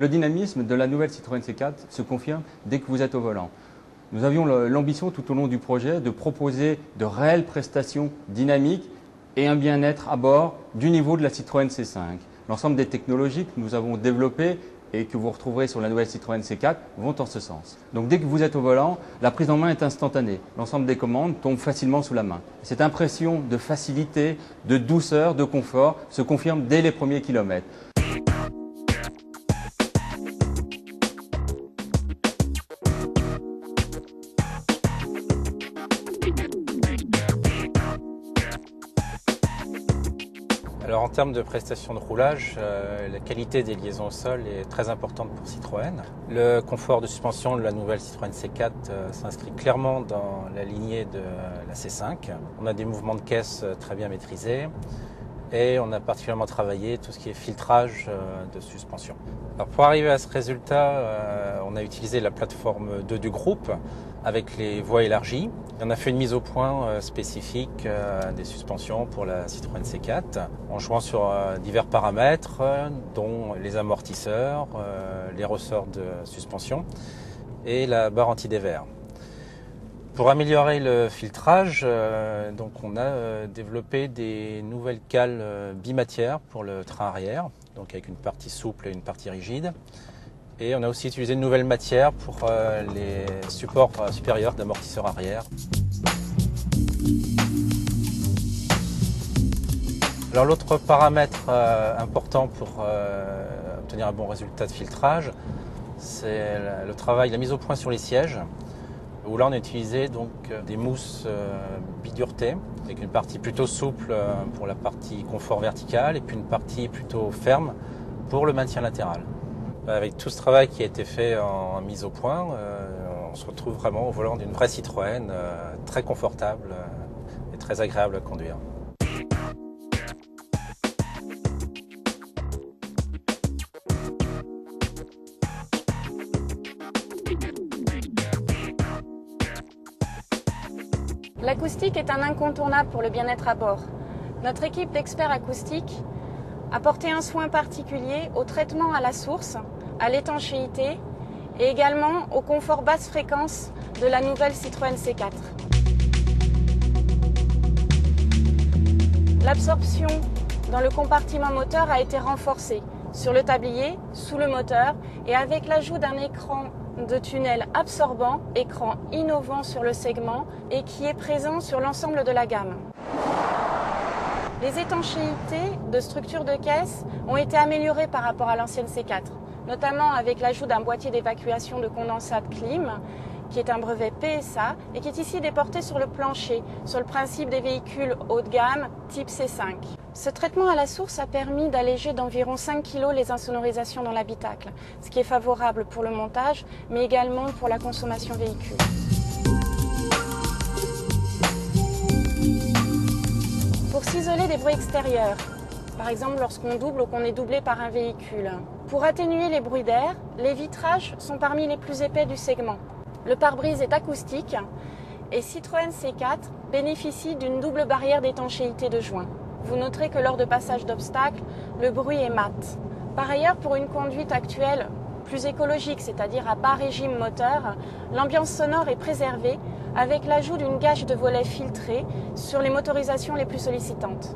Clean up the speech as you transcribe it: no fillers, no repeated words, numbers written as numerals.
Le dynamisme de la nouvelle Citroën C4 se confirme dès que vous êtes au volant. Nous avions l'ambition tout au long du projet de proposer de réelles prestations dynamiques et un bien-être à bord du niveau de la Citroën C5. L'ensemble des technologies que nous avons développées et que vous retrouverez sur la nouvelle Citroën C4 vont en ce sens. Donc dès que vous êtes au volant, la prise en main est instantanée. L'ensemble des commandes tombe facilement sous la main. Cette impression de facilité, de douceur, de confort se confirme dès les premiers kilomètres. Alors en termes de prestations de roulage, la qualité des liaisons au sol est très importante pour Citroën. Le confort de suspension de la nouvelle Citroën C4 s'inscrit clairement dans la lignée de la C5. On a des mouvements de caisse très bien maîtrisés et on a particulièrement travaillé tout ce qui est filtrage de suspension. Alors pour arriver à ce résultat, on a utilisé la plateforme 2 du groupe avec les voies élargies. On a fait une mise au point spécifique des suspensions pour la Citroën C4 en jouant sur divers paramètres dont les amortisseurs, les ressorts de suspension et la barre anti-dévers. Pour améliorer le filtrage, donc on a développé des nouvelles cales bimatières pour le train arrière, donc avec une partie souple et une partie rigide. Et on a aussi utilisé une nouvelle matière pour les supports supérieurs d'amortisseurs arrière. Alors l'autre paramètre important pour obtenir un bon résultat de filtrage, c'est le travail, la mise au point sur les sièges, où là on a utilisé donc des mousses biduretées, avec une partie plutôt souple pour la partie confort vertical et puis une partie plutôt ferme pour le maintien latéral. Avec tout ce travail qui a été fait en mise au point, on se retrouve vraiment au volant d'une vraie Citroën, très confortable et très agréable à conduire. L'acoustique est un incontournable pour le bien-être à bord. Notre équipe d'experts acoustiques a porté un soin particulier au traitement à la source, à l'étanchéité et également au confort basse fréquence de la nouvelle Citroën C4. L'absorption dans le compartiment moteur a été renforcée sur le tablier, sous le moteur et avec l'ajout d'un écran de tunnel absorbant, écran innovant sur le segment et qui est présent sur l'ensemble de la gamme. Les étanchéités de structure de caisse ont été améliorées par rapport à l'ancienne C4, notamment avec l'ajout d'un boîtier d'évacuation de condensate clim, qui est un brevet PSA et qui est ici déporté sur le plancher, sur le principe des véhicules haut de gamme type C5. Ce traitement à la source a permis d'alléger d'environ 5 kg les insonorisations dans l'habitacle, ce qui est favorable pour le montage, mais également pour la consommation véhicule. Pour s'isoler des bruits extérieurs, par exemple lorsqu'on double ou qu'on est doublé par un véhicule. Pour atténuer les bruits d'air, les vitrages sont parmi les plus épais du segment. Le pare-brise est acoustique et Citroën C4 bénéficie d'une double barrière d'étanchéité de joint. Vous noterez que lors de passage d'obstacles, le bruit est mat. Par ailleurs, pour une conduite actuelle plus écologique, c'est-à-dire à bas régime moteur, l'ambiance sonore est préservée avec l'ajout d'une gage de volets filtrée sur les motorisations les plus sollicitantes.